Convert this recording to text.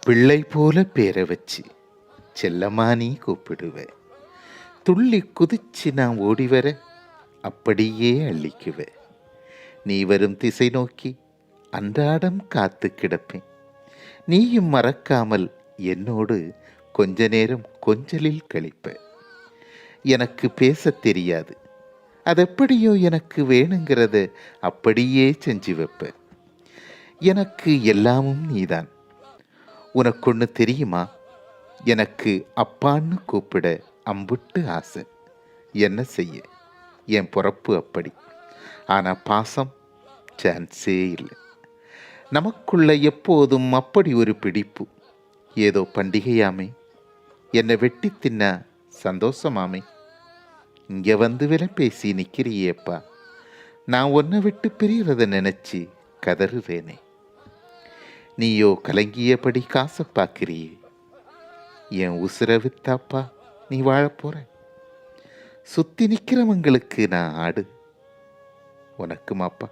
பிள்ளை போல பேரை வச்சு செல்லம்மா நீ கூப்பிடுவ. துள்ளி குதிச்சு நான் ஓடி வர அப்படியே அள்ளிக்குவ. நீ வரும் திசை நோக்கி அன்றாடம் காத்து கிடப்பேன். நீயும் மறக்காமல் என்னோடு கொஞ்ச நேரம் கொஞ்சலில் கழிப்ப. எனக்கு பேசத் தெரியாது, அதெப்படியோ எனக்கு வேணுங்கிறத அப்படியே செஞ்சு வைப்ப. எனக்கு எல்லாமும் நீதான். உனக்கொன்று தெரியுமா? எனக்கு அப்பான்னு கூப்பிட அம்புட்டு ஆசை. என்ன செய்ய, என் பிறப்பு அப்படி. ஆனால் பாசம் சான்ஸே இல்லை. நமக்குள்ள எப்போதும் அப்படி ஒரு பிடிப்பு. ஏதோ பண்டிகையாமே, என்னை வெட்டி தின்ன சந்தோஷமாமே. இங்கே வந்து விலை பேசி நிற்கிறியேப்பா, நான் ஒன்றை விட்டு பிரியறதை நினச்சி கதறுவேனே. நீயோ கலங்கியபடி காசை பார்க்கிறியே. என் உசுரை வித்தாப்பா நீ வாழப்போற. சுற்றி நிற்கிறவங்களுக்கு நான் ஆடு. உனக்குமாப்பா